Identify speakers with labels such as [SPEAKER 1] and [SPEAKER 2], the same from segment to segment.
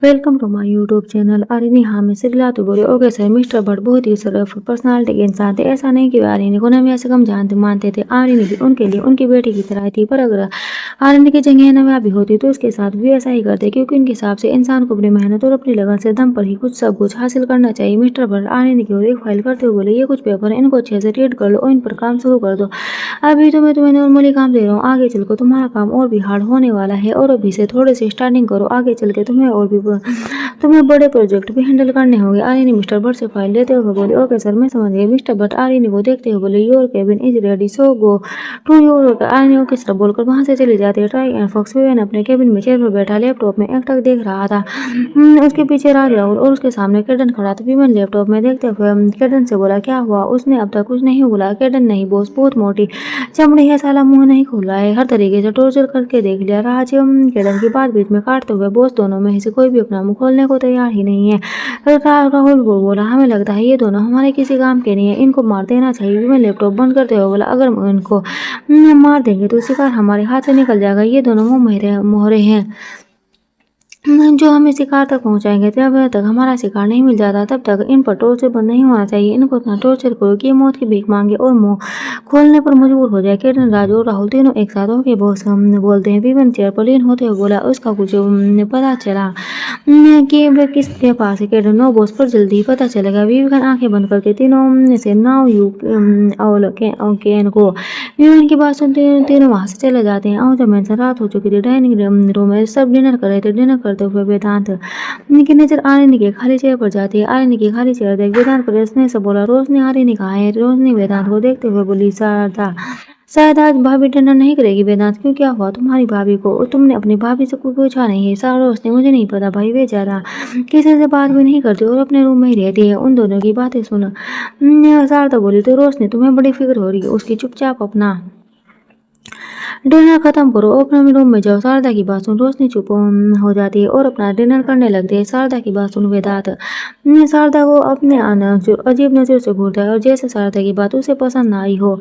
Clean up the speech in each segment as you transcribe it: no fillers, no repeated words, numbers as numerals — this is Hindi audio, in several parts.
[SPEAKER 1] Welcome to my YouTube channel. अरे हाँ मैं सिखलाते बोले ओके सर। मिस्टर भट्ट बहुत ही सरफ पर्सनालिटी के इंसान थे। ऐसा नहीं कि आर्यनी को नव्या से कम जानते मानते थे। आर्यनी भी उनके लिए उनकी बेटी की तरह थी। पर अगर आर्यनी की जगह नव्या भी होती तो उसके साथ भी ऐसा ही करते, क्योंकि उनके हिसाब से इंसान को अपनी मेहनत और अपनी लगन से दम पर ही कुछ सब कुछ हासिल करना चाहिए। मिस्टर भट्ट आर्यनी की ओर एक फाइल करते हुए बोले, ये कुछ पेपर है, इनको अच्छे से रीड कर लो और इन पर काम शुरू कर दो। अभी तो मैं तुम्हें नॉर्मली काम दे रहा हूँ, आगे चलकर तुम्हारा काम और भी हार्ड होने वाला है। और अभी से थोड़े से स्टार्टिंग करो, आगे चल के तुम्हें बड़े प्रोजेक्ट भी हैंडल करने होंगे। आर्यनी मिस्टर भट्ट से फाइल लेते हुए बोली, ओके सर मैं समझ गई। मिस्टर भट्ट आर्यनी को देखते हुए बोले, your cabin is ready so go to your. Aryani okay sir बोलकर वहां से चली जाती है। ट्राई एंड फॉक्स विवेन अपने केबिन में चेयर पर बैठा लैपटॉप में एक टक देख रहा था। उसके पीछे राज राहुल और उसके सामने केडन खड़ा था। विवेन लैपटॉप में देखते हुए केडन से बोला, क्या हुआ? उसने अब तक कुछ नहीं बोला। केडन, नहीं बॉस, बहुत मोटी चमड़ी है, साला मुंह नहीं खोला है, हर तरीके से टॉर्चर करके देख लिया। राज केडन की बात बीच में काटते हुए, बॉस दोनों में से कोई भी अपना मुंह खोलने को तैयार ही नहीं है। राहुल को बोला, हमें लगता है ये दोनों हमारे किसी काम के नहीं है, इनको मार देना चाहिए। मैं लैपटॉप बंद करते हुए बोला, अगर इनको मार देंगे तो शिकार हमारे हाथ से निकल जाएगा। ये दोनों मुंह मोहरे हैं जो हमें शिकार तक पहुंचाएंगे। जब तक हमारा शिकार नहीं मिल जाता तब तक इन पर टॉर्चर बंद नहीं होना चाहिए। इनको इतना टॉर्चर करो कि ये मौत की भीख मांगे और मुंह खोलने पर मजबूर हो जाए। किरण, राजू और राहुल तीनों एक साथ होकर बहुत बोलते हैं। विवन चेयर पर लीन होते हुए बोला, उसका कुछ पता चला कि वे किसके पास है? किरण, नो बॉस, पर जल्दी ही पता चलेगा। विवेक आंखें बंद करके तीनों से now you all can go. Vivek की बात सुनते तीनों वहां से चले जाते हैं। जब मेंशन रात हो चुकी थी, डाइनिंग रूम में सब डिनर कर रहे थे। डिनर करते हुए वेदांत की नजर आर्यनी के खाली चेयर पर जाती है। आर्यनी की खाली चेयर देख वेदांत प्रश्न से बोला, रोशनी आर्यनी कहाँ है? रोशनी वेदांत को देखते हुए बोली, शारदा शायद आज भाभी डिनर नहीं करेगी। वेदांत, क्यों, क्या हुआ तुम्हारी भाभी को? तुमने अपनी भाभी से कुछ पूछा नहीं है? रोशनी, मुझे नहीं पता भाई, वे ज्यादा किसी से बात भी नहीं करती और अपने रूम में ही रहती है। उन दोनों की बातें सुन शारदा बोली, तो रोशनी तुम्हें बड़ी फिक्र हो रही है उसकी, चुपचाप अपना डिनर खत्म करो और अपने रूम में जाओ। शारदा की बात सुन रोशनी चुप हो जाती है और अपना डिनर करने लगती है। शारदा की बात सुन वेदांत शारदा को अपने अजीब नजर से घूरता है और जैसे शारदा की बात उसे पसंद ना आई हो।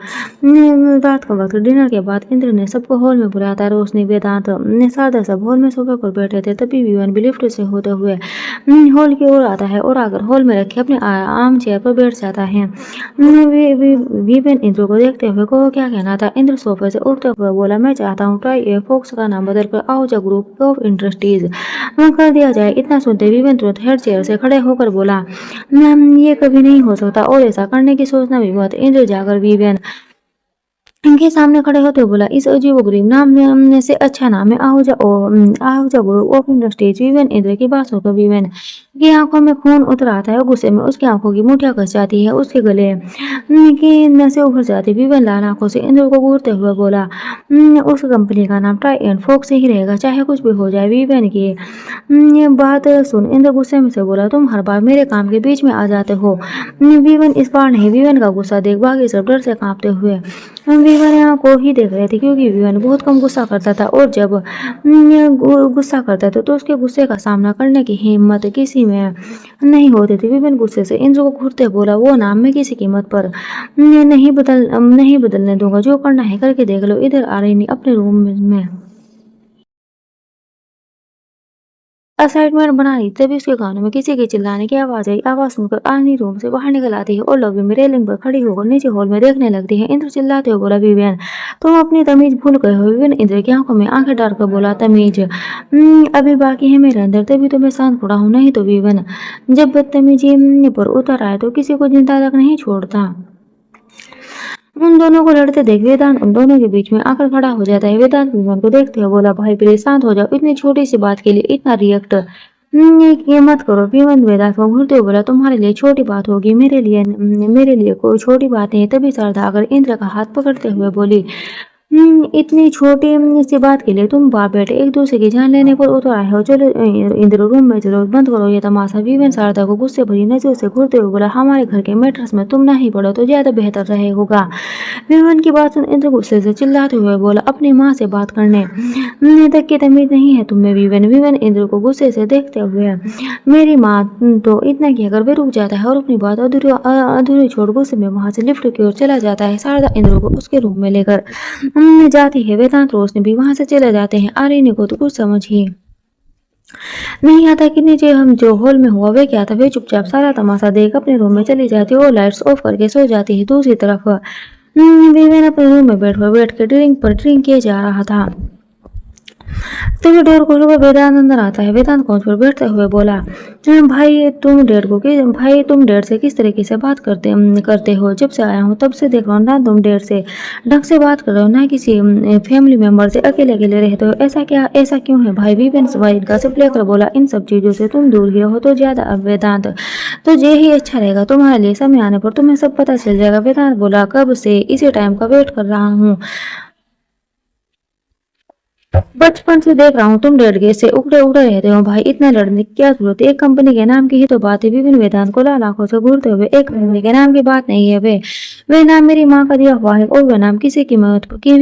[SPEAKER 1] रात का वक्त डिनर के बाद इंद्र ने सबको हॉल में बुलाया था। रोशनी, वेदांत शारदा सब हॉल में सोफे पर बैठे थे। तभी विवन भी लिफ्ट से होते हुए हॉल की ओर आता है और आकर हॉल में रखे अपने आर्म चेयर पर बैठ जाता है। विवेन इंद्र को देखते हुए को क्या कहना था। इंद्र सोफे से उठते हुए बोला, मैं चाहता हूँ ट्राई ए फोक्स का नाम बदलकर आहूजा ग्रुप ऑफ इंडस्ट्रीज कर दिया जाए। इतना सुनते विवेन तुरंत हेड चेयर से खड़े होकर बोला, ये कभी नहीं हो सकता और ऐसा करने की सोचना भी मत। इंद्र जाकर विवेन इनके सामने खड़े होते बोला, इस अजीब गरीब नाम से अच्छा नाम है Ahuja group of industries. Viven Indra की बात सुनकर विवेन की आंखों में खून उतर आता है और गुस्से में उसकी आंखों की मुठियां कस जाती है। उसके गले की नसें उभर जाती। विवेन लाल आंखों से इंद्र को घूरते हुए बोला, उस कंपनी का नाम ट्राई एंड फोक्स ही रहेगा, चाहे कुछ भी हो जाए। विवेन की ये बात सुन इंद्र गुस्से में से बोला, तुम हर बार मेरे काम के बीच में आ जाते हो। विवेन इस बार नहीं। विवेन का गुस्सा देख बाकी सब डर से कांपते हुए विवन को ही देख रहे थे, क्योंकि विवन बहुत कम गुस्सा करता था और जब गुस्सा करता था तो उसके गुस्से का सामना करने की हिम्मत किसी में नहीं होती थी। विवन गुस्से से इंद्र को घूरते बोला, वो नाम मैं किसी कीमत पर नहीं बदलने दूंगा, जो करना है करके देख लो। इधर आ रही अपने रूम में असाइनमेंट बना रही, तभी उसके कानों में किसी के चिल्लाने की आवाज आई। आवाज सुनकर आनी रूम से बाहर निकल आती है और लॉबी में रेलिंग पर खड़ी होकर नीचे हॉल में देखने लगती है। इंद्र चिल्लाते हुए बोला, विवियन तुम अपनी तमीज भूल गए हो। विवियन इंद्र की आंखों में आंखें डालकर बोला, तमीज अभी बाकी है मेरे अंदर, तभी तो मैं शांत खड़ा हूँ। नहीं तो विवियन जब बदतमीजी पर उतर आए तो किसी को जिंदा तक नहीं छोड़ता। उन दोनों को लड़ते देख वेदांत उन दोनों के बीच में आकर खड़ा हो जाता है। वेदांत विमान को देखते हुए बोला, भाई प्लीज शांत हो जाओ, इतनी छोटी सी बात के लिए इतना रिएक्ट ये मत करो। विमान वेदांत को घूरते हुए बोला, तुम्हारे लिए छोटी बात होगी, मेरे लिए कोई छोटी बात नहीं। तभी शारदा आकर इंद्र का हाथ पकड़ते हुए बोली, इतनी छोटी सी बात के लिए तुम बाप बेटे एक दूसरे की जान लेने पर उतर आए हो। चलो इंद्र रूम में चलो, बंद करो ये तमाशा। विवेन शारदा को गुस्से भरी नजरों से घूरते हुए बोला, हमारे घर के मैटर्स में तुम नहीं पड़ो तो ज्यादा बेहतर रहे होगा। विवेन की बात सुन इंद्र गुस्से से चिल्लाते हुए बोला, अपनी माँ से बात करने तक की तमीज नहीं है तुम्हें। विवेन इंद्र को गुस्से से देखते हुए, मेरी माँ तो इतना कहकर वे रुक जाता है और अपनी बात अधूरी छोड़ गुस्से में वहां से लिफ्ट की ओर चला जाता है। शारदा इंद्र को उसके रूम में लेकर जाती है। वेदांत रोशनी भी वहां से चले जाते हैं। आर्यनी को तो कुछ समझ ही नहीं आता कि नीचे हम जो हॉल में हुआ वे क्या था। वे चुपचाप सारा तमाशा देख अपने रूम में चली जाती और लाइट्स ऑफ करके सो जाती है। दूसरी तरफ विवेन अपने रूम में बैठ कर ड्रिंक किए जा रहा था। तभी डोर खोलो हुआ वेदांत अंदर आता है। वेदांत काउच पर बैठते हुए बोला, भाई तुम डैड से किस तरीके से बात करते हो? जब से आया हूँ तब से देख रहा हूँ ना, तुम डैड से ढंग से बात कर रहे हो ना किसी फैमिली मेंबर से। अकेले अकेले रहते हो, ऐसा क्यों है भाई? विवेन भाई का सिर्फ लेकर बोला, इन सब चीजों से तुम दूर ही रहो तो ज्यादा। अब वेदांत, तो ये ही अच्छा रहेगा तुम्हारे लिए। समय आने पर तुम्हें सब पता चल जाएगा। वेदांत बोला, कब से इसी टाइम का वेट कर रहा हूँ, बचपन से देख रहा हूँ तुम डर गए से उगड़े उगड़े रहते हो भाई। इतना लड़ने की क्या जरूरत है? एक कंपनी के नाम की ही तो बात है। विभिन्न वेदांत को लाल आंखों से घूरते हुए, एक कंपनी के नाम की बात नहीं है। वे नाम मेरी माँ का दिया हुआ है और वह नाम किसी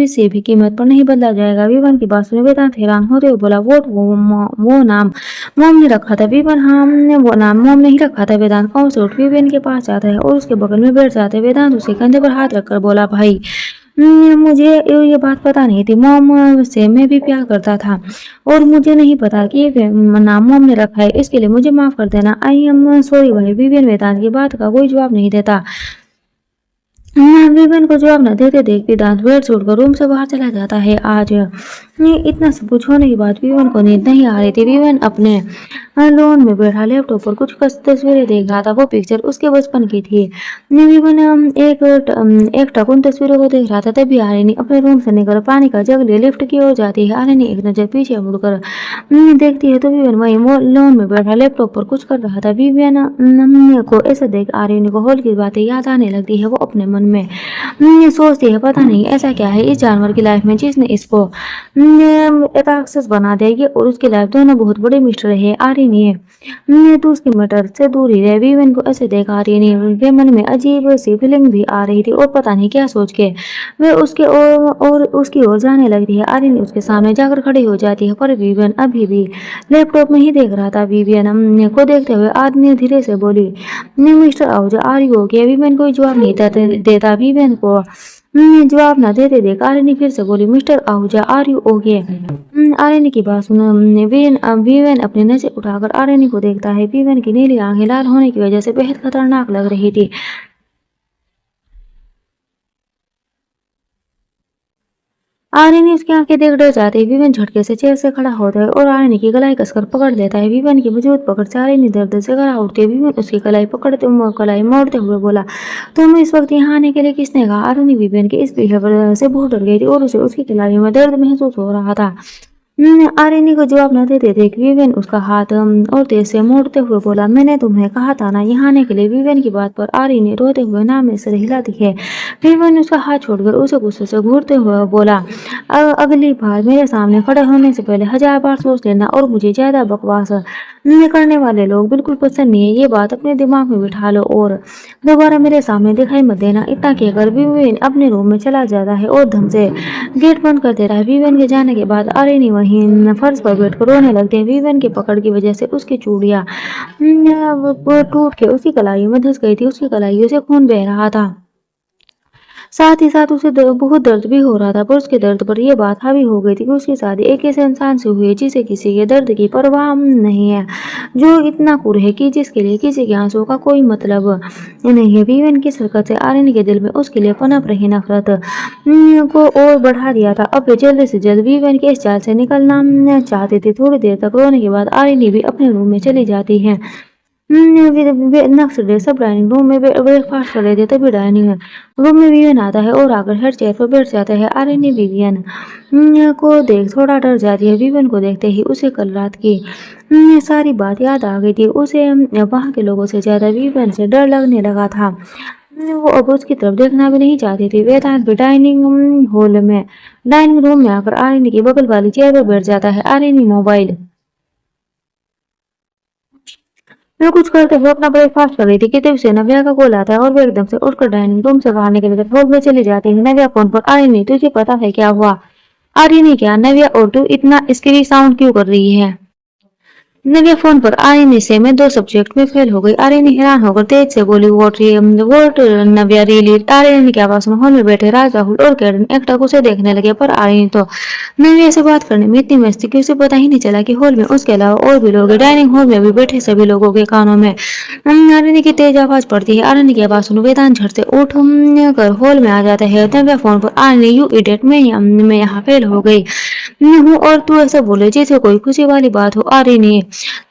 [SPEAKER 1] से भी कीमत पर नहीं बदला जाएगा। विवन की बात सुने वेदांत हैरान होते हुए बोला, वो नाम मोम ने रखा था? विवन, हाँ हमने वो नाम मोम नहीं रखा था। वेदांत पाँव से उठ विवेन के पास जाता है और उसके बगल में बैठ जाता है। वेदांत उसके कंधे पर हाथ रखकर बोला, भाई मुझे ये बात पता नहीं थी। मॉम से मैं भी प्यार करता था और मुझे नहीं पता कि ये नाम मॉम ने रखा है। इसके लिए मुझे माफ कर देना। आई एम सॉरी भाई। विवेन वेदांत की बात का कोई जवाब नहीं देता। विवेन को जवाब न देते देख वेदांत बेड छोड़कर रूम से बाहर चला जाता है। आज इतना सब कुछ होने के बाद विवेन को नींद नहीं आ रही थी। विवेन अपने लॉन में बैठा लैपटॉप पर कुछ तस्वीरें देख रहा था। वो पिक्चर उसके बचपन की थी। विवेन एक टकुन तस्वीरों को देख रहा था। तभी आर्यनी अपने रूम से निकल पानी का जग लिए लिफ्ट की ओर जाती है। आर्यनी एक नजर पीछे मुड़कर देखती है तो विवेन वही लॉन में बैठा लैपटॉप पर कुछ कर रहा था। विवेन को ऐसा देख आर्यनी को हॉल की बातें याद आने लगती है। वो अपने मन में सोचती है, पता नहीं ऐसा क्या है इस जानवर की लाइफ में जिसने इसको राक्षस बना दिया। ये और उसकी लाइफ दोनों बहुत बड़े मिस्टर है। आर्यनी है तो उसकी मटर से दूर ही रहे। विवेन को ऐसे देख आर्यनी के मन में अजीब सी फीलिंग भी आ रही थी और पता नहीं क्या सोच के वे उसकी ओर जाने लगती है। आर्यनी उसके सामने जाकर खड़ी हो जाती है पर विवेन अभी भी लैपटॉप में ही देख रहा था। विवेन को देखते हुए आर्यनी धीरे से बोली, mister Ahuja are you okay? Viven कोई जवाब नहीं देता। विवेन को जवाब न देते देख आर्यनी फिर से बोली, mister Ahuja are you okay? Aryani की बात सुन विवेन अपनी नजर उठाकर आर्यनी को देखता है। विवेन की नीली आंखें लाल होने की वजह से बेहद खतरनाक लग रही थी। आर्यनी उसकी आंखें देख डर जाती है। विवेन झटके से चेयर से खड़ा होता है और आर्यनी की कलाई कसकर पकड़ लेता है। विवेन की मजबूत पकड़ से आर्यनी दर्द से खड़ा उठती है। विवेन उसकी कलाई मोड़ते हुए बोला, तुम इस वक्त यहाँ आने के लिए किसने कहा? आर्यनी विवेन के इस बिहेवियर से बहुत डर गई थी और उसे उसकी कलाई में दर्द महसूस हो रहा था। आर्यनी को जवाब न देते देख विवेन उसका हाथ और तेज से मोड़ते हुए बोला, मैंने तुम्हें कहा था ना यहाँ आने के लिए। विवेन की बात पर आर्यनी रोते हुए नाम में सिर हिलाती है। विवेन उसका हाथ छोड़कर उसे गुस्से से घूरते हुए बोला, अगली बार मेरे सामने खड़े होने से पहले 1000 बार सोच लेना और मुझे ज्यादा बकवास करने वाले लोग बिल्कुल पसंद नहीं है। ये बात अपने दिमाग में बिठा लो और दोबारा मेरे सामने दिखाई मत देना। इतना कहकर विवेन अपने रूम में चला जाता है और धम से गेट बंद कर देता है। विवेन के जाने के बाद आर्यनी वहीं फर्श पर बैठकर रोने लगती है। विवेन की पकड़ की वजह से उसकी चूड़ियां टूट के उसकी कलाई में धंस गई थी। उसकी कलाइयों से खून बह रहा था। साथ ही साथ उसे बहुत दर्द भी हो रहा था पर उसके दर्द पर यह बात हावी हो गई थी कि उसकी शादी एक ऐसे इंसान से हुई है जिसे किसी के दर्द की परवाह नहीं है, जो इतना क्रूर है कि जिसके लिए किसी के आंसू का कोई मतलब नहीं है। विवेन की हरकत से आर्यन के दिल में उसके लिए पनप रही नफरत को और बढ़ा दिया था। अब वे जल्द से जल्द विवेन के इस जाल से निकलना चाहते थे। थोड़ी देर तक रोने के बाद आर्यनी भी अपने रूम में चली जाती है। नेक्स्ट डे सब डाइनिंग रूम में ब्रेकफास्ट कर रहे थे। तभी डाइनिंग रूम में विवियन आता है और आकर हेड चेयर पर बैठ जाता है। आर्यनी विवियन को देख थोड़ा डर जाती है। विवियन को देखते ही उसे कल रात की सारी बात याद आ गई थी। उसे वहां के लोगों से ज्यादा विवियन से डर लगने लगा था। वो अब उसकी तरफ देखना भी नहीं चाहती थी। वेदांत भी डाइनिंग रूम में आकर आर्यनी की बगल वाली चेयर पर बैठ जाता है। आर्यनी मोबाइल मैं कुछ करते हुए अपना ब्रेकफास्ट कर रही थी कि तभी से नव्या का कॉल आता है और वो एकदम से उठकर डाइनिंग रूम से बाहर निकल कर हॉल में चली जाती है। नव्या फोन पर, आर्यनी तुझे पता है क्या हुआ? आर्यनी क्या? नव्या, और तू इतना स्क्री साउंड क्यों कर रही है? नव्या फोन पर आर्यन से मैं 2 सब्जेक्ट में फेल हो गई। आर्यन हैरान होकर तेज से बोली, वोट नव्या रियली। आर्यन की आवाज सुन हॉल में बैठे राज, राहुल और कैरन एकटक उसे देखने लगे, पर आर्यन तो नव्या से बात करने में इतनी मस्त थी कि उसे पता ही नहीं चला कि हॉल में उसके अलावा और भी लोग हैं। डाइनिंग हॉल में भी बैठे सभी लोगों के कानों में आर्यन की तेज आवाज पड़ती है। आर्यन की आवाज सुन वेदांत झट से उठ कर हॉल में आ जाता है। नव्या फोन पर, आर्यन यू इडियट, मैं यहाँ फेल हो गई हूँ और तू ऐसा बोले जैसे कोई खुशी वाली बात हो। आर्यन,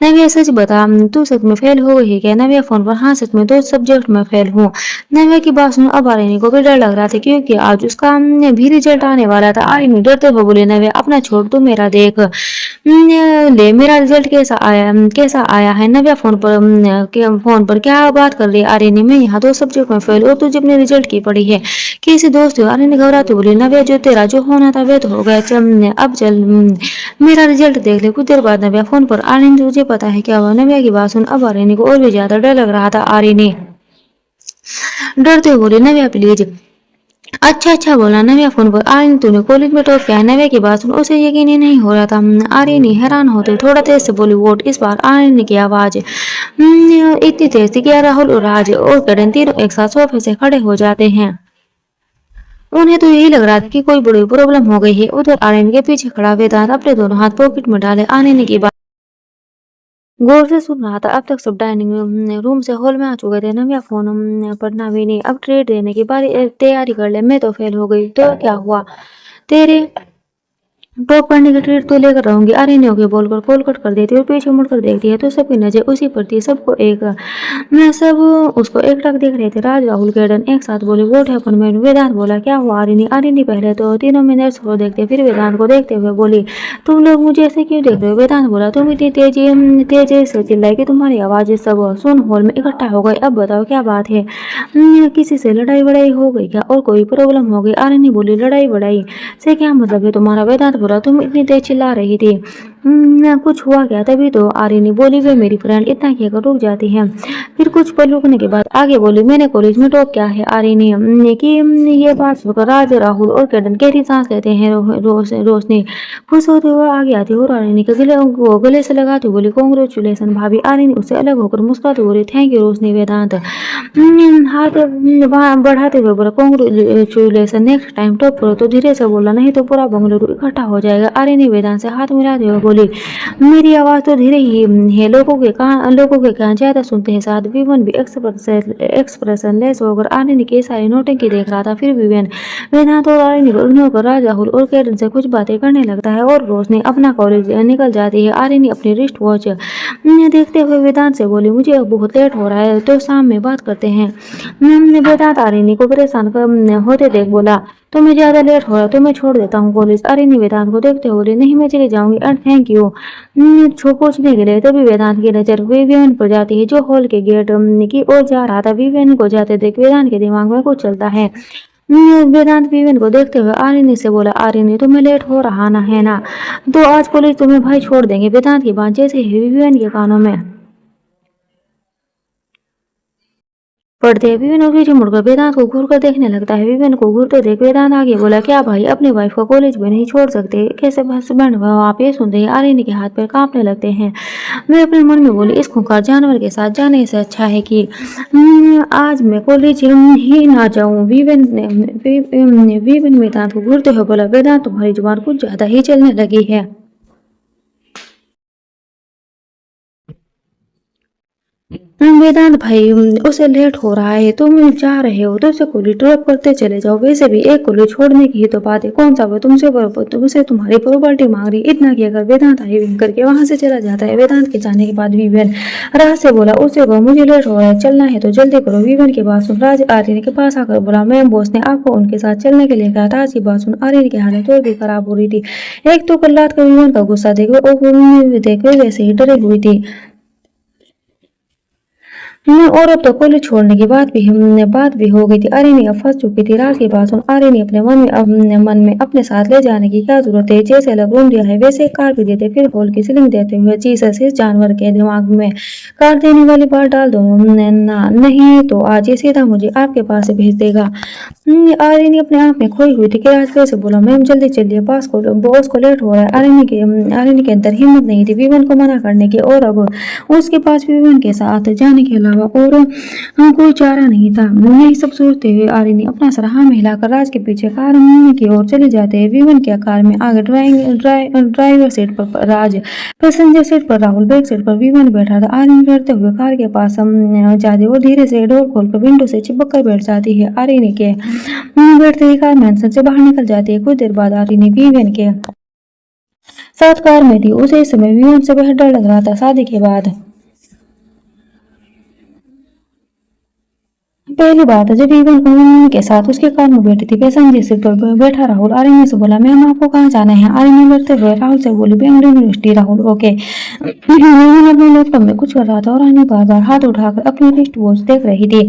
[SPEAKER 1] नव्या सच बता, तू सच में फेल हो गई है क्या? नव्या फोन पर, हाँ सच में 2 सब्जेक्ट में फेल हूँ। नव्या की बात सुन अब आर्यन को भी डर लग रहा था, क्योंकि आज उसका भी रिजल्ट आने वाला था। आर्यन डरते हुए बोले, नव्या अपना छोड़, तू मेरा देख ले, मेरा रिजल्ट कैसा आया है? नव्या फोन पर क्या बात कर रही है आर्यन? मैं यहाँ 2 सब्जेक्ट में फेल और तुझे अपने रिजल्ट की पड़ी है। कैसे दोस्त हो? आर्यन घबराते बोले, नव्या जो होना था वह तो हो गया, अब चल मेरा रिजल्ट देख ले। कुछ देर बाद नव्या फोन पर, आर्यन तुझे पता है क्या हुआ? नव्या की बात सुन अब आर्यन को और भी ज्यादा डर लग रहा था। आर्यन डरते हुए बोले, नव्या प्लीज। अच्छा बोला नव्या फोन पर, आर्यन तूने कॉलेज में टॉप किया है? नव्या की बात सुन उसे यकीन ही नहीं हो रहा था। आर्यन हैरान होते थोड़ा तेज से बोली, वोट। इस बार आर्यन की आवाज इतनी तेज थी कि राहुल और राज और करण तीनों एक साथ सोफे से खड़े हो जाते हैं। उन्हें तो यही लग रहा था कि कोई बड़ी प्रॉब्लम हो गई है। उधर आर्यन के पीछे खड़ा वेदांत अपने दोनों हाथ पॉकेट में डाले आर्यन की बात गौर से सुन रहा था। अब तक सब डाइनिंग रूम से हॉल में आ चुके थे। नव्या फोन पर, नवीनी अब ट्रीट देने की तैयारी कर ले। मैं तो फेल हो गई तो क्या हुआ, तेरे टॉप करने की ट्रीट तो लेकर रहूंगी। आर्यन ओके बोलकर कॉल कट कर देती है और पीछे मुड़कर देखती है तो सबकी नजर उसी पर थी। सब उसको एक टक देख रहे थे। राज, राहुल, कैडन एक साथ बोले, वोट है अपन में। वेदांत बोला, क्या हुआ आर्यन? आर्यन पहले तो तीनों में नर्स को देखते, फिर वेदांत को देखते हुए बोली, तुम लोग मुझे ऐसे क्यों देख रहे हो? वेदांत बोला, तुम इतनी तेजी से चिल्लाई कि तुम्हारी आवाज सब सुन हॉल में इकट्ठा हो गई। अब बताओ क्या बात है? किसी से लड़ाई वड़ाई हो गई क्या और कोई प्रॉब्लम हो गई? आर्यन बोली, लड़ाई वड़ाई से क्या मतलब है तुम्हारा? वेदांत बोला, तुम इतनी तेज चिल्ला रही थी, कुछ हुआ क्या? तभी तो आर्यन बोली, वे मेरी फ्रेंड। इतना कहकर रुक जाती है, फिर कुछ पल रुकने के बाद आगे बोली, मैंने कॉलेज में टॉप किया है। आर्यन की ये बात सुनकर राज, राहुल और कैडन गहरी सांस लेते हैं। रोशनी खुश होते हुए आगे आती है और आर्यन के गले से लगाते हुए बोली, कॉन्ग्रेचुलेसन भाभी। आर्यन उससे अलग होकर मुस्कुराते बोली, थैंक यू रोशनी। वेदांत हाथ बढ़ाते हुए बोला, कॉन्ग्रेचुलेसन, नेक्स्ट टाइम टॉप करो तो धीरे से बोला, नहीं तो पूरा बंगलुरु इकट्ठा हो जाएगा। आर्यन वेदांत से हाथ मिलाते हुए बोली, मेरी आवाज तो धीरे ही है, लोगों के कान ज्यादा सुनते हैं। साथ विवन भी एक्सप्रेशन लेस होकर आर्यन के सारी नोटंकी देख रहा था। फिर विवन वेदांत और आर्यन को इग्नोर कर राज, राहुल और कैरन से कुछ बातें करने लगता है और रोशनी अपना कॉलेज निकल जाती है। आर्यन अपनी रिस्ट वॉच देखते हुए वेदांत से बोली, मुझे अब बहुत लेट हो रहा है तो शाम में बात करते हैं। वेदांत आर्यन को परेशान होते देख बोला, तो मैं ज्यादा लेट हो रहा तो मैं छोड़ देता हूँ कॉलेज। आर्यन वेदांत को देखते हुए बोले, नहीं मैं चली जाऊंगी एंड थैंक यू। पूछने के लिए तभी वेदांत की नजर विवियन पर जाती है जो हॉल के गेट की ओर जा रहा था। विवियन को जाते देख वेदांत के दिमाग में कुछ चलता है। वेदांत विवियन को देखते हुए आर्यन से बोला, आर्यन तुम्हें लेट हो रहा ना है ना, तो आज कॉलेज तुम्हें भाई छोड़ देंगे। वेदांत की बात जैसे ही विवियन के कानों में पढ़ते हैं, विवेन और पीछे मुड़कर वेदांत को घूर कर देखने लगता है। विवेन को घूरते देख वेदांत आगे बोला, क्या भाई अपनी वाइफ को कॉलेज में नहीं छोड़ सकते? कैसे हस्बैंड हो आप? ये सुनते ही आर्यन के हाथ पैर कांपने लगते हैं। मैं अपने मन में बोली, इस खूंखार जानवर के साथ जाने से अच्छा है कि आज मैं कॉलेज ही ना जाऊं। विवेन वेदांत को घूरते हुए बोला, वेदांत तुम्हारी जुबान कुछ ज्यादा ही चलने लगी है। वेदांत भाई उसे लेट हो रहा है, तुम जा रहे हो तो उसे कॉलेज ड्रॉप करते चले जाओ। वैसे भी एक कॉलेज छोड़ने की ही तो बात है, कौन सा वो तुमसे तुम्हारी प्रॉपर्टी मांग रही। इतना कहकर वेदांत आई करके वहां से चला जाता है। वेदांत के जाने के बाद विवेन राज से बोला, उसे कहो मुझे लेट हो रहा है, चलना है तो जल्दी करो। विवेन की बात सुन राज आर्यन के पास आकर बोला, मैम बॉस ने आपको उनके साथ चलने के लिए कहा। राज की बात सुन आर्यन की हालत और भी खराब हो रही थी। एक तो कल रात का विवेन का गुस्सा देखे वैसे ही डरी हुई थी। और अब तो कॉलेज छोड़ने की बात भी हो गई थी। आर्यन अब फंस चुकी थी। रात के बाद सुन आर्यन अपने मन में अपने साथ ले जाने की क्या जरूरत है। जैसे अलग रूम दिया है वैसे कार भी देते, फिर हॉल की सीलिंग देते हुए जीसस इस जानवर के दिमाग में कार देने वाली बात डाल दो ना, नहीं तो आज ये सीधा मुझे आपके पास से भेज देगा। आर्यन अपने आप में खोई हुई थी कि राजवीर से बोला, मैम जल्दी चलिए, बॉस को लेट हो रहा है। आर्यन के अंदर हिम्मत नहीं थी विवन को मना करने की, और अब उसके पास विवन के साथ जाने के अलावा और कोई चारा नहीं था। यही सब सोचते हुए आर्यन अपना सर हाँ में हिलाकर राज के पीछे कार की ओर चले जाते हैं। विवन की कार में आगे ड्राइवर सीट पर राज, पैसेंजर सीट पर राहुल, बैक सीट पर विवन बैठा था। आर्यन डरते हुए कार के पास जाती और धीरे से डोर खोलकर विंडो से चिपक कर बैठ जाती है। आर्यन के बैठते ही कार मैंसन से बाहर निकल जाती है। कुछ देर बाद आर्यन विवन के साथ कार में थी। उसे इस समय विवन से बेहद डर लग रहा था। शादी के बाद पहली बात है जब विवन के साथ उसके कार में बैठी थी। पैसेंजर सीट पर बैठा राहुल। आर्यन से बोला, मैम आपको कहाँ जाना है। आर्यन डरते हुए राहुल से बोली, Bengaluru university. Rahul okay. Vivian अपने लैपटॉप में कुछ कर रहा था और आर्यन बार बार हाथ उठाकर अपनी रिस्ट वॉच देख रही थी।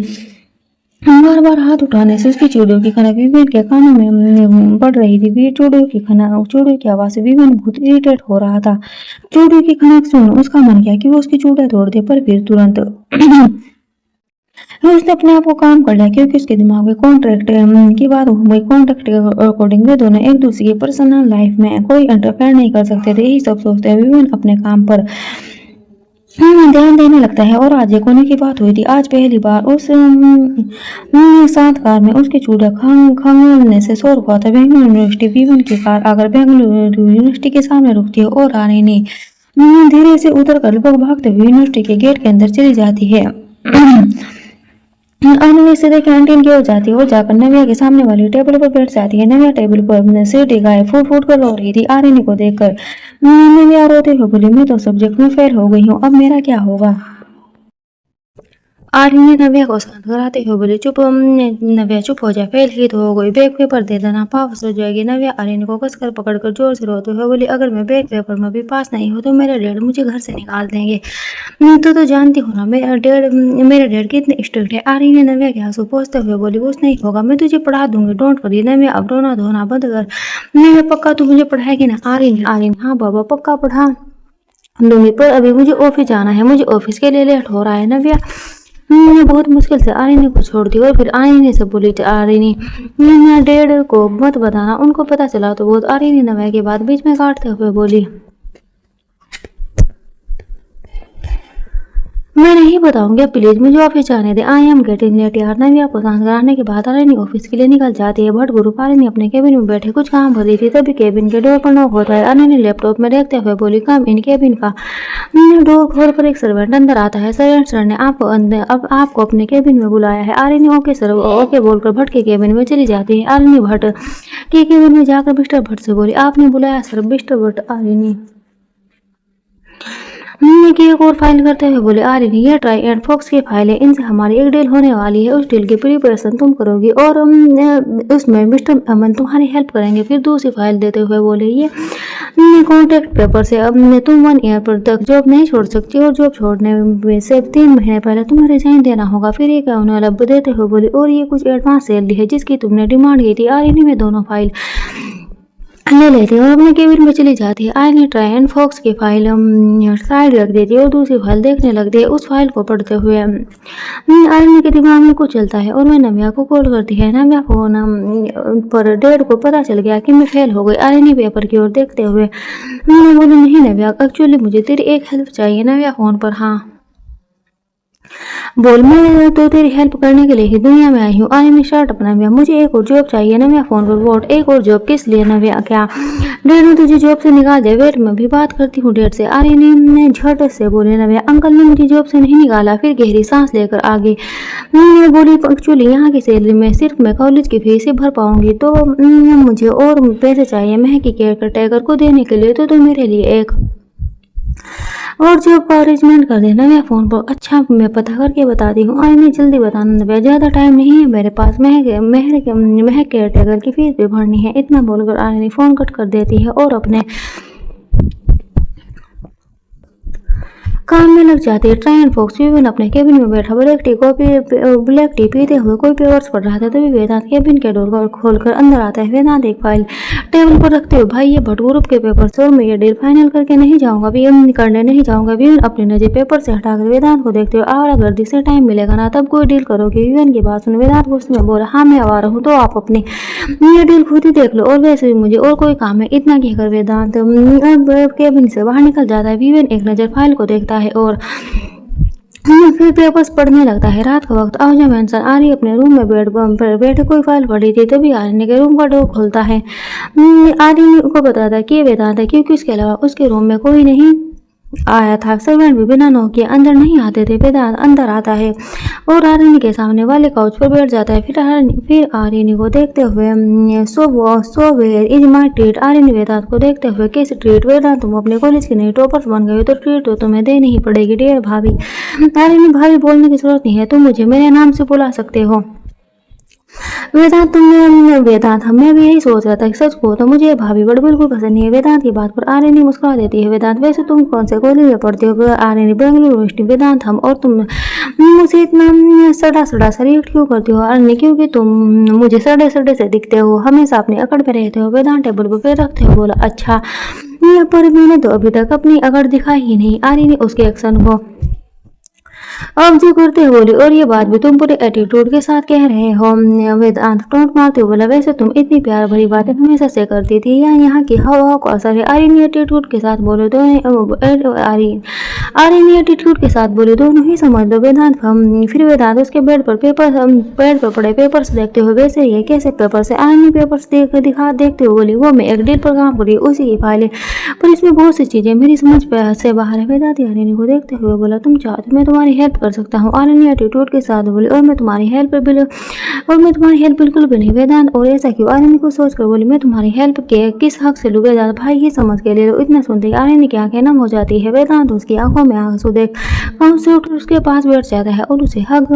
[SPEAKER 1] बार बार हाथ उठाने से उसकी चूड़ियों की खनक विवेक के कानों में पड़ रही थी। चूड़ियों की आवाज से विवेक बहुत इरिटेट हो रहा था। चूड़ियों की खनक सुन उसका मन किया कि वो उसकी चूड़ियां तोड़ दे, पर फिर तुरंत उसने अपने आप को काम कर लिया, क्योंकि उसके दिमाग में कॉन्ट्रैक्ट की बात हो गई। कॉन्ट्रैक्ट के अकॉर्डिंग वे दोनों एक दूसरे की पर्सनल लाइफ में कोई इंटरफेयर नहीं कर सकते थे। यही सब सोचते हुए विवेक अपने काम पर ध्यान देने लगता है। और आज एक होने की बात हुई थी। आज पहली बार उस साथ कार में उसकी चूड़ियां खंगोलने से शोर हुआ था। बेंगलुरु यूनिवर्सिटी। विवन की कार अगर बेंगलुरु यूनिवर्सिटी के सामने रुकती है और रानी धीरे से उतर कर लगभग भागते हुए यूनिवर्सिटी के गेट के अंदर चली जाती है। आर्यन सीधे कैंटीन की ओर जाती है और जाकर नव्या के सामने वाली टेबल पर बैठ जाती है। नव्या टेबल पर सीटी गाय फूट फूट कर रो रही थी। आर्यन को देखकर नव्या रोते हुए बोली, मैं तो सब्जेक्ट में फेल हो गई हूँ, अब मेरा क्या होगा। आर्यन ने नव्या को शांत कराते हुए बोले, चुप नव्या चुप हो जा, फेल ही तो हो गई, बैक पेपर दे देना, पास हो जाएगी। नव्या आर्यन को कसकर पकड़कर जोर से रोते हुए बोली, अगर मैं बैक पेपर में भी पास नहीं हो तो मेरे डैड मुझे घर से निकाल देंगे। तो जानती हो ना मेरे डैड कितने स्ट्रिक्ट है। आर्यन ने नव्या के आंसू पोंछते हुए बोली, कुछ नहीं होगा, मैं तुझे पढ़ा दूंगी, डोंट वरी। नव्या अब रोना धोना बंद कर। नव्या पक्का तू मुझे पढ़ाएगी ना। आर्यन हाँ बाबा पक्का पढ़ा दूंगी, पर अभी मुझे ऑफिस जाना है, मुझे ऑफिस के लिए लेट हो रहा है। नव्या बहुत मुश्किल से आर्यन को छोड़ दी और फिर आर्यन से बोली, आर्यन डैड को मत बताना, उनको पता चला तो बहुत। आर्यन नव्या के बाद बीच में काटते हुए बोली, मैं नहीं बताऊंगी, प्लीज मुझे ऑफिस जाने दे, आई एम गेटिंग लेट। यार नव्या को शांत कराने के बाद आर्यन ऑफिस के लिए निकल जाती है। भट्ट ग्रुप आर्यन अपने केबिन में बैठे कुछ काम कर रही थी, तभी केबिन के डोर पर नॉक होता है। आर्यन ने लैपटॉप में देखते हुए बोली, कम इन। केबिन का डोर खोल कर एक सर्वेंट अंदर आता है। सर्वेंट सर ने आपको अपने केबिन में बुलाया है। आर्यन ओके सर ओके बोलकर भट्ट के केबिन में चली जाती है। आर्यन भट्ट के केबिन में जाकर मिस्टर भट्ट से बोली, आपने बुलाया सर। मिस्टर भट्ट आर्यन की एक और फाइल करते हुए बोले, आर्यन ये ट्राई एंड फॉक्स की फाइल है, इनसे हमारी एक डील होने वाली है, उस डील की प्रिपरेशन तुम करोगी और उसमें मिस्टर अमन तुम्हारी हेल्प करेंगे। फिर दूसरी फाइल देते हुए बोले, ये कॉन्ट्रैक्ट पेपर से अब तुम 1 ईयर पर तक जॉब नहीं छोड़ सकती और जॉब छोड़ने से 3 महीने पहले तुम्हें रिजाइन देना होगा। फिर एक एनवेलप देते हुए बोले, और ये कुछ एडवांस सैलरी है जिसकी तुमने डिमांड की थी। आर्यन में दोनों फाइल ले लेती है और अपने केबिन में चली जाती है। आर्यन ट्राई एंड फॉक्स की फाइल साइड रख देती है और दूसरी फाइल देखने लगती है। उस फाइल को पढ़ते हुए आर्यन के दिमाग में कुछ चलता है और वह नव्या को कॉल करती है। नव्या फोन पर डैड को पता चल गया कि मैं फेल हो गई। आर्यन पेपर की ओर देखते हुए बोली, नहीं नव्या, एक्चुअली मुझे तेरी एक हेल्प चाहिए। नव्या फोन पर, हाँ बोल, मैं तो तेरी हेल्प करने के लिए ही दुनिया में आई हूँ। आर्यन स्टार्ट अपना नव्या, मुझे एक और जॉब चाहिए। नव्या फोन पर, वोट एक और जॉब किस लिए नव्या, क्या डैड ने तुझे जॉब से निकाल दिया। वेट मैं भी बात करती हूँ डैड से। आर्यन ने झट से बोले, नव्या अंकल ने मुझे जॉब से नहीं निकाला। फिर गहरी सांस लेकर आगे बोली, एक्चुअली यहाँ की सैलरी में सिर्फ मैं कॉलेज की फीस ही भर पाऊंगी, तो मुझे और पैसे चाहिए महक की केयर टेकर को देने के लिए, तो मेरे लिए एक और जॉब का अरेंजमेंट कर देना। मैं फोन पर, अच्छा मैं पता करके बताती हूँ। आर्यन जल्दी बताना नव्या, ज्यादा टाइम नहीं है मेरे पास, महक केयर टेकर की फीस भी भरनी है। इतना बोलकर आर्यन फोन कट कर देती है और अपने काम में लग जाती है। ट्रायन फॉक्स विवेन अपने केबिन में बैठा ब्लैक टी पीते हुए कोई पेपर्स पढ़ रहा था। तभी वेदांत केबिन के डोर खोलकर अंदर आता है। वेदांत एक फाइल टेबल पर रखते हुए, भाई ये भट्ट ग्रुप के पेपर्स और मैं ये डील फाइनल करके नहीं जाऊंगा, करने नहीं जाऊंगा। विवेन अपनी नजर पेपर से हटाकर वेदांत को देखते हुए, आवारा गर्दी से टाइम मिलेगा ना, तब कोई डील करोगे। विवेन की बात सुन वेदांत गुस्से में बोला, हाँ मैं आवारा हूँ तो आप अपनी ये डील खुद ही देख लो, और वैसे भी मुझे और कोई काम है। इतना कहकर वेदांत केबिन से बाहर निकल जाता है। विवेन एक नजर फाइल को देखता है और फिर पेपर्स पढ़ने लगता है। रात का वक्त आहजा मेंशन आर्य अपने रूम में बेड पर बैठे कोई फाइल पढ़ी थी। तभी आर्य के रूम का डोर खोलता है। आर्य को बताता है कि वेदांत है, क्योंकि उसके अलावा उसके रूम में कोई नहीं आया था। सर्वेंट भी बिना नॉक किए अंदर नहीं आते थे। वेदांत अंदर आता है और आर्यनी के सामने वाले काउच पर बैठ जाता है। फिर आर्यनी को देखते हुए, so where is my treat. Aryani Vedant को देखते हुए, कैसे ट्रीट? वेदांत, तुम अपने कॉलेज के नए टॉपर्स बन गए हो तो ट्रीट तो तुम्हें देनी ही पड़ेगी डियर भाभी। आर्यनी, भाभी बोलने की जरूरत नहीं है, तुम मुझे मेरे नाम से बुला सकते हो। वेदांत, मैं भी यही सोच रहा था कि सच को तो मुझे भाभी बड़ बिल्कुल पसंद नहीं है। वेदांत की बात पर आर्यनी मुस्कुरा देती है। वेदांत, वैसे तुम कौन से कॉलेज में पढ़ते हो? आर्यनी, बेंगलुरु यूनिवर्सिटी। वेदांत, हम, और तुम मुझे इतना सड़ा सा रिएक्ट क्यों करती हो? आर्यनी, क्योंकि तुम मुझे सड़े से दिखते हो, हमेशा अपनी अकड़ में रहते हो। वेदांत टेबल पर पैर रखते हो बोला, अच्छा, पर मैंने तो अभी तक अपनी अकड़ दिखाई ही नहीं। आर्यनी उसके एक्शन को ऑब्जर्व करते हुए बोली, और ये बात भी तुम पूरे एटीट्यूड के साथ कह रहे हो। वेदांत टोंट मारते हुए बोला, वैसे तुम इतनी प्यार भरी बातें हमेशा से करती थी या यहाँ की हवा को असर है? आर्यनी एटीट्यूड के साथ बोले तो आर्यनी एटीट्यूड के साथ बोले, दोनों ही समझ लो। वेदांत, फिर वेदांत उसके बेड पर पड़े पेपर्स देखते हुए, वैसे ये कैसे पेपर्स है? आर्यनी पेपर्स देखते हुए बोली, वो मैं एक डील पर काम करी, उसी की फाइल है, पर इसमें बहुत सी चीजें मेरी समझ से बाहर है। वेदांत आर्यनी को देखते हुए बोला, तुम चाहो तो मैं तुम्हारी हेल्प कर सकता हूँ। आर्यनी एटीट्यूड के साथ बोली, और मैं तुम्हारी हेल्प बिल्कुल भी नहीं। वेदांत, और ऐसा क्यों? आर्यनी को सोचकर बोली, मैं तुम्हारी हेल्प के किस हक से लूँ? वेदांत, भाई ही समझ के ले लो। इतना सुनते ही आर्यनी की आंखें नम हो जाती है। वेदांत उसकी आंखों में आंसू देख पाँव से उठ उसके पास बैठ जाता है और उसे हग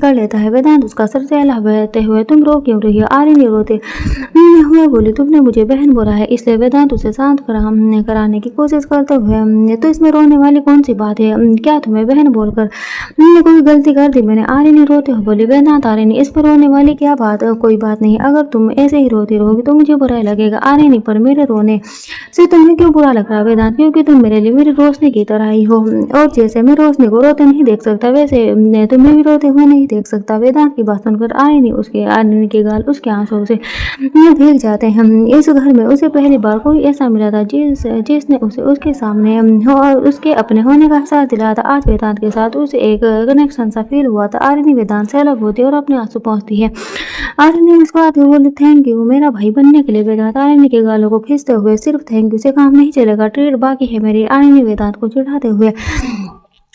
[SPEAKER 1] कर लेता है। वेदांत उसका सर सहलाते हुए, तुम रो क्यों रही हो? आर्यनी रोते हुए बोली, तुमने मुझे बहन बोला है, इसलिए। वेदांत उसे शांत कराने की कोशिश करते हुए, तो इसमें रोने वाली कौन सी बात है? क्या तुम्हें बहन बोलकर कोई गलती कर दी मैंने? आर्यनी रोते हुए बोली। वेदांत, आर्यनी, इस पर रोने वाली क्या बात? कोई बात नहीं, अगर तुम ऐसे ही रोती रहोगी तो मुझे बुरा लगेगा। आर्यनी, पर मेरे रोने से तुम्हें क्यों बुरा लग रहा है? वेदांत, क्योंकि तुम मेरे लिए मेरी रोशनी की तरह ही हो, और जैसे मैं रोशनी को रोते नहीं देख सकता, वैसे तुम्हें भी रोते हुए नहीं देख सकता। वेदांत की बात सुनकर आर्यनी के गाल उसके आंसू से भीग जाते हैं। इस घर में उसे पहली बार कोई ऐसा मिला था जिसने उसे उसके सामने उसके अपने होने का एहसास दिलाया था। आज वेदांत के साथ उसे एक कनेक्शन सा फील हुआ था। आर्यनी वेदांत से अलग होती है और अपने आंसू पहुंचती है। आर्यनी मुस्कुराते हुए बोली, थैंक यू मेरा भाई बनने के लिए। वेदांत आर्यनी के गालों को खींचते हुए, सिर्फ थैंक यू से काम नहीं चलेगा, ट्रीट बाकी है मेरी। आर्यनी वेदांत को चिढ़ाते हुए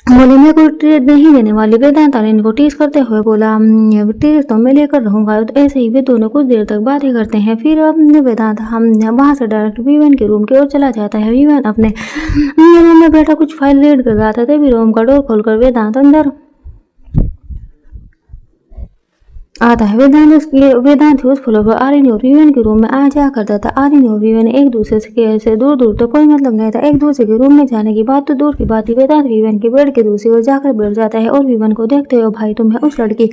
[SPEAKER 1] बोली, मैं कोई ट्रीट नहीं देने वाली। वेदांत आर्यनी को टीज करते हुए बोला, ट्रीट तो मैं लेकर रहूंगा। तो ऐसे ही वे दोनों कुछ देर तक बातें करते हैं। फिर वेदांत वहां से डायरेक्ट विवेन के रूम की ओर चला जाता है। विवेन अपने रूम में बैठा कुछ फाइल रीड कर रहा था। तभी रूम का डोर खोलकर वेदांत अंदर आता है। वेदांत उस फ्लोर पर आर्यनी और विवेन के रूम में आ जा करता था। आर्यनी और विवेन एक दूसरे से दूर तो कोई मतलब नहीं था। एक दूसरे के रूम में जाने की बात तो दूर की बात थी। वेदांत विवेन के बेड के दूसरी ओर जाकर बैठ जाता है और विवेन को देखते हो, भाई तुम्हें उस लड़की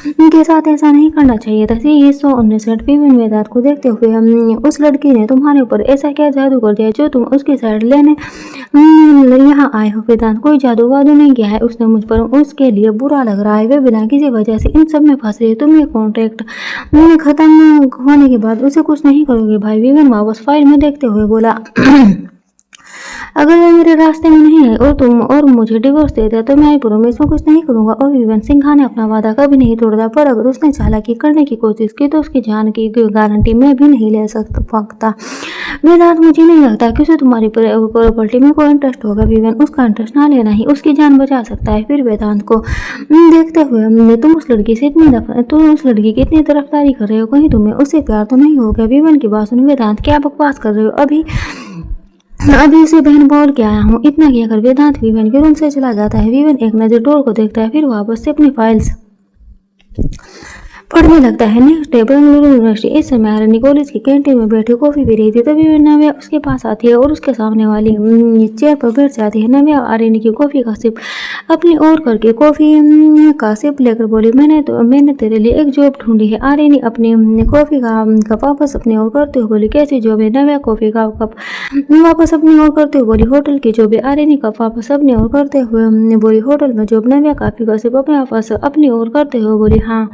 [SPEAKER 1] के साथ ऐसा नहीं करना चाहिए था। सो विवेन वेदांत को देखते हुए, उस लड़की ने तुम्हारे ऊपर ऐसा क्या जादू कर दिया जो तुम उसकी साइड लेने यहाँ आए हो? वेदांत, कोई जादू वादू नहीं किया है उसने मुझ पर, उसके लिए बुरा लग रहा है, वे बिना किसी वजह से इन सब में फंस रही है। तुम ये कॉन्ट्रैक्ट खत्म होने के बाद उसे कुछ नहीं करोगे भाई? विवेन वापस फाइल में देखते हुए बोला, अगर वो मेरे रास्ते में नहीं है और तुम और मुझे डिवोर्स दे दिया तो मैं प्रॉमिस में कुछ नहीं करूंगा। और विवेन सिंघा ने अपना वादा कभी नहीं तोड़ा, पर अगर उसने चालाकी करने की कोशिश की तो उसकी जान की गारंटी मैं भी नहीं ले सकता। वेदांत, मुझे नहीं लगता कि उसे तुम्हारी प्रॉपर्टी में कोई इंटरेस्ट होगा। विवेन, उसका इंटरेस्ट ना लेना ही उसकी जान बचा सकता है। फिर वेदांत को देखते हुए, तुम उस लड़की की इतनी तरफदारी कर रहे हो, कहीं तुम्हें उससे प्यार तो नहीं हो गया? विवेन की बात सुन वेदांत, क्या बकवास कर रहे हो? अभी उसे बहन बोल के आया हूँ। इतना कहकर वेदांत विवेन के रूम से चला जाता है। विवेन एक नजर डोर को देखता है, फिर वापस से अपनी पढ़ने लगता है। Next day Bengaluru university. इस समय आर्यन कॉलेज की कैंटीन में बैठी कॉफी पी रही थी, तभी नव्या उसके पास आती है और उसके सामने वाली चेयर पर बैठ जाती है। नव्या आर्यन की कॉफी का सिप अपनी ओर करके कॉफी का सिप लेकर बोली, मैंने तेरे लिए एक जॉब ढूंढी है। आर्यन अपनी कॉफी का कप वापस अपनी ओर करते हुए बोली, कैसी जॉब है? नव्या कॉफी का कप वापस अपनी ओर करते हुए बोली, होटल की जॉब है। आर्यन कप वापस अपनी ओर करते हुए बोली, होटल में जॉब? नव्या कॉफी का सिप वापस अपनी ओर करते हुए बोली, हाँ,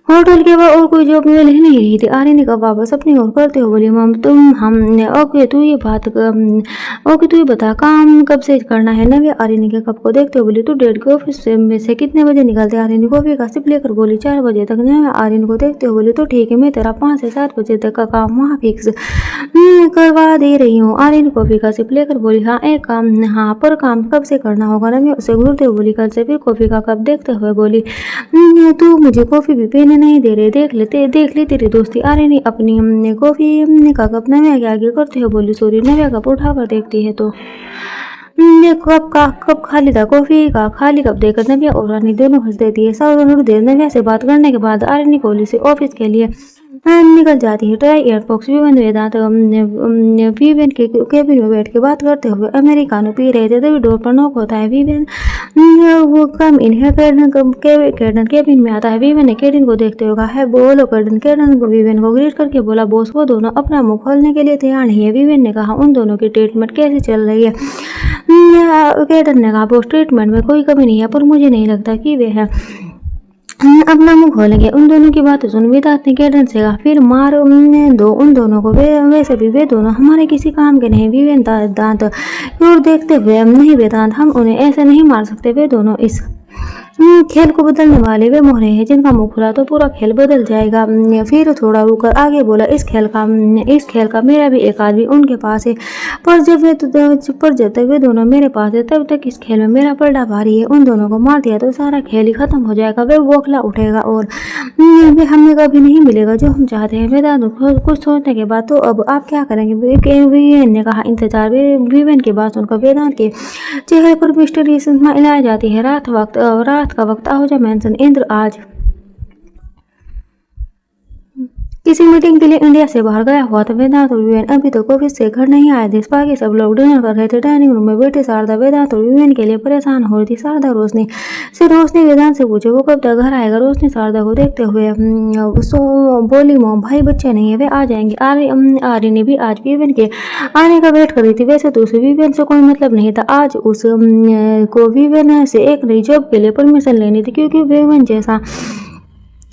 [SPEAKER 1] होटल के बाद और कोई जॉब मिल ही नहीं रही थी। आर्यन का वापस अपनी ओर करते हुए बोली, मम तुम हम ओके तू ये बता काम कब से करना है? नव्या आर्यन के कप को देखते हुए बोली, तू डैड के ऑफिस में से कितने बजे निकलते? आर्यन कॉफी का सिप लेकर बोली, 4 बजे तक। नव्या आर्यन को देखते हुए बोली, तो ठीक है, मैं तेरा 5 से 7 बजे तक का काम वहाँ फिक्स करवा दे रही हूँ। आर्यन कॉफी का सिप लेकर बोली, हाँ एक काम, हाँ पर काम कब से करना होगा? नव्या उसे घूरते हुए बोली, कल से। फिर कॉफी का कप देखते हुए बोली, तू मुझे कॉफी भी पीने नहीं दे रहे, देख ले तेरी दोस्ती। आर्यन अपनी कॉफी का कप नव्या के आगे करते हुए बोली, सॉरी। नव्या कप उठाकर देखती है तो कप खाली था। कॉफी का खाली कप देखकर नव्या और रानी दोनों हंस देती है। थोड़ी देर नव्या से बात करने के बाद आर्यन कॉलेज से ऑफिस के लिए निकल जाती है। ट्राई एयरफॉक्स विवेन वेदांत विवेन के केबिन में बैठ के बात करते हुए अमेरिकानो पी रहे थे, तभी डोर पर नॉक होता है। विवेन वो कम इन है। कैडन केबिन में आता है। विवेन ने कैडन को देखते हुए कहा, है बोलो कैडन। कैडन को विवेन को ग्रीट करके बोला, बॉस। वो दोनों अपना मुंह खोलने के लिए तैयार नहीं है। विवेन ने कहा, उन दोनों की ट्रीटमेंट कैसी चल रही है? कैडन ने कहा, बॉस ट्रीटमेंट में कोई कमी नहीं है, पर मुझे नहीं लगता कि वे है अपना मुंह खोलेंगे। उन दोनों की बात सुन वेदांत ने कैडन से कहा, फिर मार दो उन दोनों को। वैसे भी वे दोनों हमारे किसी काम के नहीं। विवेन दांत और देखते हुए, नहीं वेदांत, हम उन्हें ऐसे नहीं मार सकते। वे दोनों इस खेल को बदलने वाले वे मोहरे हैं, जिनका मुंह खुला तो पूरा खेल बदल जाएगा। फिर थोड़ा रुककर आगे बोला, इस खेल का मेरा भी एक आदमी उनके पास है, पर जब तक वे दोनों मेरे पास है, तब तक इस खेल में मेरा पलड़ा भारी है। उन दोनों को मार दिया तो सारा खेल ही खत्म हो जाएगा। वे बौखला उठेगा और वे हमें कभी नहीं मिलेगा जो हम चाहते हैं। वेदांत कुछ सोचने के बाद, तो अब आप क्या करेंगे? विवेन ने कहा, इंतजार। विवेन की बात सुनकर वेदांत के चेहरे पर मिस्टीरियस स्माइल आ जाती है। रात का वक्त आहूजा मैंसन। इंद्र आज किसी मीटिंग के लिए इंडिया से बाहर गया हुआ था। वेदांत और विवेन अभी तक ऑफिस से घर नहीं आए थे। बाकी सब लोग डिनर कर रहे थे। डाइनिंग रूम में बैठे शारदा वेदांत और विवेन के लिए परेशान हो रही थी। शारदा रोशनी वेदांत से पूछे, वो कब तक घर आएगा? रोशनी शारदा को देखते हुए बोली, मोम भाई बच्चे नहीं है, वे आ जाएंगे। आर्य ने भी आज विवेन के आने का वेट कर रही थी। वैसे तो उसे विवेन से कोई मतलब नहीं था। आज उस को विवेन से एक नई जॉब के लिए परमिशन लेनी थी, क्योंकि विवेन जैसा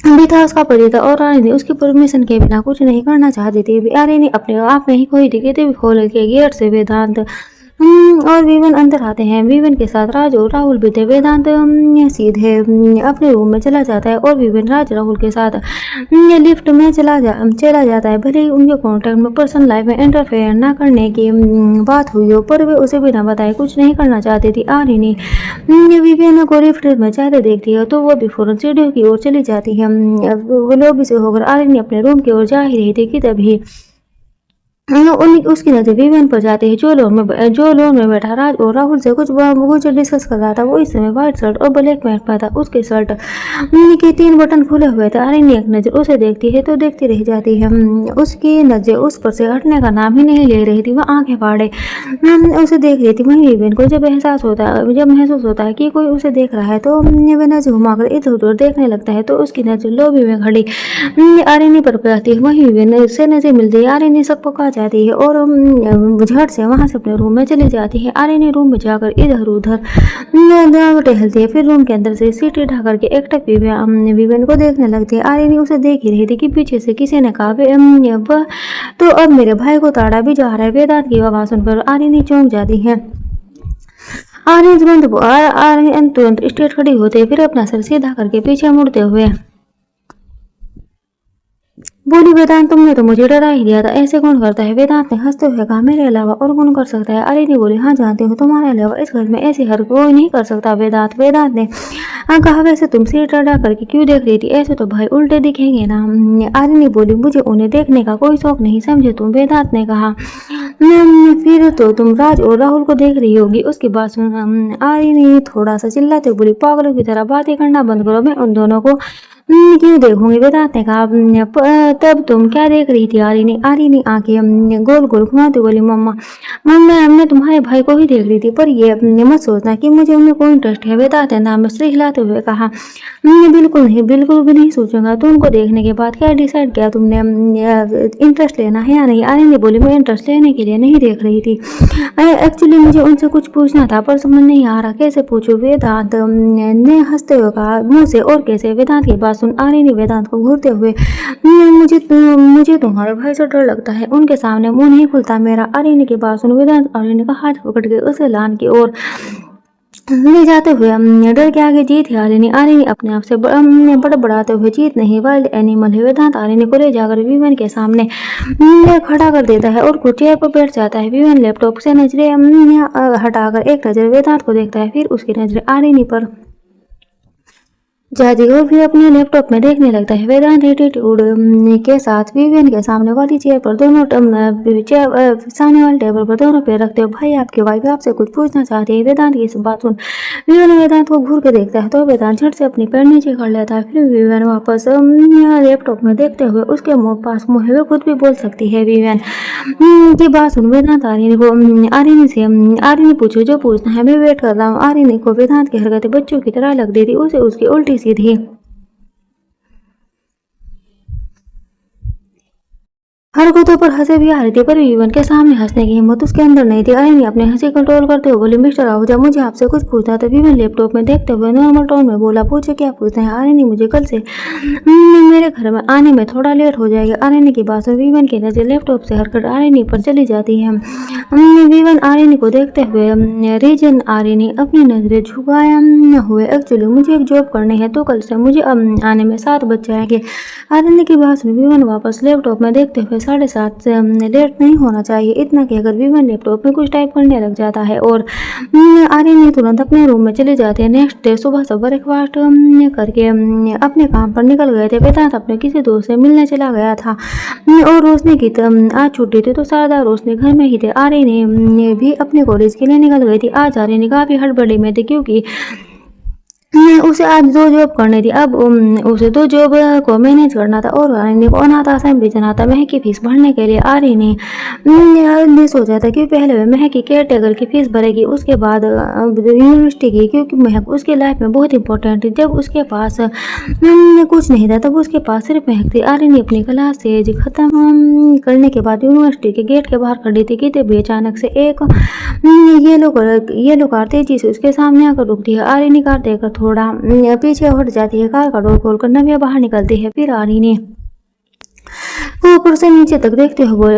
[SPEAKER 1] भी था उसका परिचय, और रानी ने उसकी परमिशन के बिना कुछ नहीं करना चाहती थी। आर्य ने अपने आप में ही कोई टिकट भी खोल के गेट से वेदांत और विवेन अंदर आते हैं। विवेन के साथ राज और राहुल भी थे। वेदांत सीधे अपने रूम में चला जाता है और विवेन राहुल के साथ लिफ्ट में चला जाता है। भले ही उनके कॉन्ट्रैक्ट में पर्सनल लाइफ में इंटरफेयर ना करने की बात हुई हो, पर वे उसे बिना बताए कुछ नहीं करना चाहती थी। आर्य ने विवेन को लिफ्ट में जाते देखती है तो वो भी फौरन सीढ़ियों की ओर चली जाती है। लॉबी से होकर आर्य ने अपने रूम की ओर जा ही रही थी कि तभी उसकी नजर विवेन पर जाती है, जो लोन में बैठा राज और राहुल से कुछ डिस्कस कर रहा था। वो इस समय व्हाइट शर्ट और ब्लैक पैंट में था। उसके शर्ट के 3 बटन खुले हुए थे। आर्य एक नजर उसे देखती है तो देखती रह जाती है। उसकी नजर उस पर से हटने का नाम ही नहीं ले रही थी। वह आंखें फाड़े उसे देख रही थी। वहीं विवेन को जब महसूस होता है कि कोई उसे देख रहा है तो वह नजर घुमाकर इधर उधर देखने लगता है, तो उसकी नजर लॉबी में खड़ी आर्य पर जाती है। वहीं विवेन से नजर मिलती है। आर्य सब पका जाती है और झट से वहां से अपने रूम में चली जाती है। आर्य ने रूम में जाकर इधर उधर टहलती है। फिर रूम के अंदर से सीटी ढा करके एकटक विवेन को देखने लगती है। आर्य ने उसे देख ही रही थी कि पीछे से किसी ने कहा, तो अब मेरे भाई को ताड़ा भी जा रहा है। वेदांत की आवाज सुनकर आर्य चौंक जाती है। आर्य तुरंत स्ट्रेट खड़ी होते, फिर अपना सर सीधा करके पीछे मुड़ते हुए बोली, वेदांत तुमने तो मुझे डरा ही दिया था, ऐसे कौन करता है? वेदांत ने हंसते हुए कहा, मेरे अलावा और कौन कर सकता है? आलिनी बोली, हाँ जानती हूँ, तुम्हारे अलावा इस घर में ऐसी हर कोई नहीं कर सकता वेदांत। वेदांत ने कहा, वैसे तुम सिर डरा करके क्यों देख रही थी? ऐसे तो भाई उल्टे दिखेंगे ना। आलिनी बोली, मुझे उन्हें देखने का कोई शौक नहीं, समझे तुम? वेदांत ने कहा, फिर तो तुम राज और राहुल को देख रही होगी। उसके बाद सुन आलिनी थोड़ा सा चिल्लाते हुए बोली, पागलों की तरह बातें करना बंद करो, मैं उन दोनों को क्यों देखूंगी? वेदांत ने कहा, तब तुम क्या देख रही थी? आलिनी आंखें गोल गोल घुमाते बोली, मम्मा मैं तुम्हारे भाई को ही देख रही थी, पर ये मत सोचना कि मुझे उनमें कोई इंटरेस्ट है। वेदांत ने नाम से हिलाते हुए कहा, बिल्कुल नहीं, बिल्कुल भी नहीं सोचूंगा। तो उनको देखने के बाद क्या डिसाइड किया तुमने? इंटरेस्ट लेना है या नहीं? आलिनी बोली, मैं इंटरेस्ट लेने के लिए नहीं देख रही थी, एक्चुअली मुझे उनसे कुछ पूछना था, पर समझ नहीं आ रहा कैसे पूछूं। वेदांत ने हंसते हुए कहा, मुंह से और कैसे? वेदांत की बात सुन आलिनी वेदांत को घूरते हुए, मुझे तुम्हारे भाई से डर लगता है, उनके सामने मुंह नहीं खुलता मेरा। आलिनी की बात सुन वेदांत आलिनी का हाथ पकड़ के उसे लान की ओर ले जाते हुए, डर के आगे जीत है आलिनी अपने आप से बड़बड़ाते हुए, जीत नहीं, वाइल्ड एनिमल है। वेदांत आलिनी को ले जाकर विवन के सामने खड़ा कर देता है और कुछ चेयर पर बैठ जाता है। विवन लैपटॉप से नजरें हटाकर एक नजर वेदांत को देखता है, फिर उसकी नजरें आलिनी पर जाती और फिर अपने लैपटॉप में देखने लगता है। वेदांत एटीट्यूड के साथ विवियन के सामने वाली चेयर पर सामने वाले टेबल पर दोनों पैर रखते हो। भाई, आपकी वाइफ आपसे कुछ पूछना चाहती है। वेदांत की इस बात सुन विवियन वेदांत को घूर के देखता है तो वेदांत झट से अपनी पैर नीचे कर लेता है। फिर विवियन वापस लैपटॉप में देखते हुए उसके पास मुंह है, खुद भी बोल सकती है। विवियन की बात सुन वेदांत आलिनी पूछो जो पूछना है, मैं वेट कर रहा हूँ। आलिनी को वेदांत की हरकतें बच्चों की तरह लगती थी, उसे उसकी उल्टी सीधी हरकतों पर हंसे भी आ रही थी, पर विवन के सामने हंसने की हिम्मत उसके अंदर नहीं थी। आलिनी अपने हंसी कंट्रोल करते हुए बोली, मिस्टर आहूजा, मुझे आपसे कुछ पूछना था। विवन लैपटॉप में देखते हुए नॉर्मल टोन में बोला, पूछे क्या पूछना है? आलिनी, मुझे कल से मेरे घर में आने में थोड़ा लेट हो जाएगा। आलिनी की बात सुन विवन की नजर लैपटॉप से हटकर आलिनी पर चली जाती है। विवन आलिनी को देखते हुए, रीजन आलिनी अपनी नजरें झुकाए हुए, एक्चुअली मुझे एक जॉब करनी है, तो कल से मुझे आने में 7 बज जाएंगे। आलिनी की बात सुन विवन वापस लैपटॉप में देखते हुए, 7:30 से लेट नहीं होना चाहिए। इतना कहकर विवन लैपटॉप में कुछ टाइप करने लग जाता है और आलिनी तुरंत अपने रूम में चले जाते हैं। नेक्स्ट डे सुबह सब ब्रेकफास्ट करके अपने काम पर निकल गए थे। वेदांत अपने किसी दोस्त से मिलने चला गया था और रोशनी की आज छुट्टी थी, तो शारदा रोशनी घर में ही थे। आलिनी भी अपने कॉलेज के लिए निकल गई थी। आज आलिनी काफी हड़बड़ी में थी क्योंकि उसे आज 2 जॉब करनी थी। अब उसे 2 जॉब को मैनेज करना था और आलिनी को अनाथ आश्रम भेजना था। महक की फीस भरने के लिए आलिनी ने सोचा था कि पहले वह महक की केयर टेकर की फीस भरेगी, उसके बाद यूनिवर्सिटी की, क्योंकि महक उसके लाइफ में बहुत इंपॉर्टेंट थी। जब उसके पास कुछ नहीं था तब उसके पास सिर्फ महक थी। आलिनी अपनी क्लास से खत्म करने के बाद यूनिवर्सिटी के गेट के बाहर खड़ी थी कि तभी अचानक से एक येलो कार तेजी से उसके सामने आकर रुकती है। आलिनी कार देखकर थोड़ा पीछे हट जाती है। कार का डोर खोलकर नव्या बाहर निकलती है। फिर आलिनी ऊपर से नीचे तक देखते हुए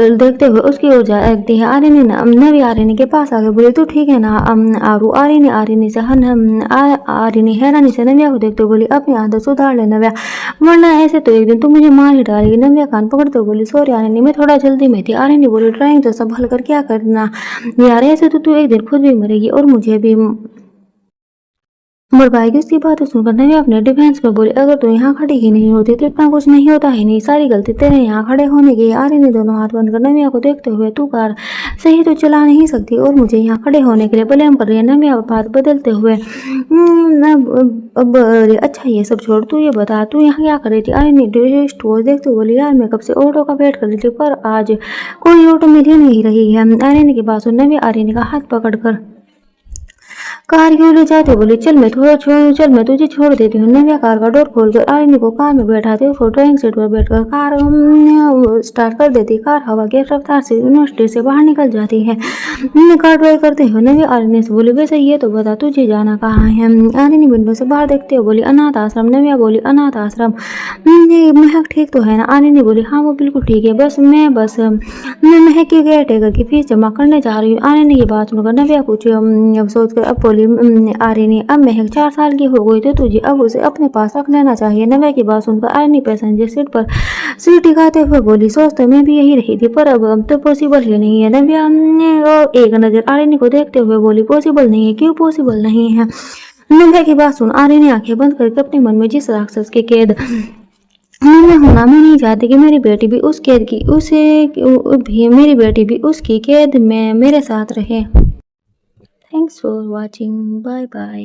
[SPEAKER 1] उसकी ओर देखती है। नव्या आलिनी के पास आके बोली, तू ठीक है ना आरू? आलिनी हैरानी से नव्या को देखते हुए बोली, अपनी आदत सुधार ले नव्या, वरना ऐसे तो एक दिन तू मुझे मार ही डालेगी। नव्या कान पकड़ते हुए बोली, सॉरी आलिनी, मैं थोड़ा जल्दी में थी। आलिनी बोली, ड्राइंग तो संभाल कर क्या करना यार, ऐसे तो तू एक दिन खुद भी मरेगी और मुझे भी मर पाएगी। उसकी बात सुनकर नव्या अपने डिफेंस में बोली, अगर तू यहाँ खड़ी ही नहीं होती तो इतना कुछ नहीं होता ही नहीं, सारी गलती तेरे यहाँ खड़े होने की। आलिनी दोनों हाथ बंद कर नव्या को देखते हुए, तू कार सही तो चला नहीं सकती और मुझे यहाँ खड़े होने के लिए ब्लेम कर रही है। नव्या बात बदलते हुए, अब अच्छा ये सब छोड़, तू ये बता तू यहाँ क्या कर रही थी? आलिनी देखते हुए बोली, यार मैं कब से ऑटो का वेट कर रही थी, पर आज कोई ऑटो मिल ही नहीं रही है। आलिनी की बात सुन नव्या आलिनी का हाथ पकड़कर कार क्यों ले जाते? बोली, चल मैं तुझे छोड़ देती हूँ। नव्या कार का डोर खोलकर आलिनी को कार में बैठाते हुए ड्राइविंग सीट पर बैठकर कार स्टार्ट कर देती। कार हवा की रफ्तार से यूनिवर्सिटी से बाहर निकल जाती है। कार ड्राइव करते हुए नव्या आलिनी से बोली, वैसे ये तो बता तुझे जाना कहाँ है? आलिनी विंडो से बाहर देखते हुए बोली, अनाथ आश्रम। नव्या बोली, अनाथ आश्रम? महक ठीक तो है ना? आलिनी बोली, हाँ वो बिल्कुल ठीक है, मैं महक की केयर टेकर की फीस जमा करने जा रही हूँ। आलिनी की बात सुनकर नव्या कुछ सोचकर अब बोली, आलिनी, अब महक 4 साल की हो गई तो तुझे अब उसे अपने पास रख लेना चाहिए। नव्या की बात सुनकर आलिनी पैसेंजर सीट पर सीटी खाते हुए बोली, सोच तो मैं भी यही रही थी, पर अब तो पॉसिबल ही नहीं है। नव्या एक नजर आर्यन को देखते हुए बोली, पॉसिबल नहीं है? क्यों पॉसिबल नहीं है? नव्या की बात सुन आर्यन ने आंखें बंद करके अपने मन में जिस राक्षस की कैद मैं होना, मैं नहीं चाहती कि मेरी बेटी भी उस कैद की उसे भी मेरी बेटी भी उसकी कैद में मेरे साथ रहे। Thanks for watching, bye bye.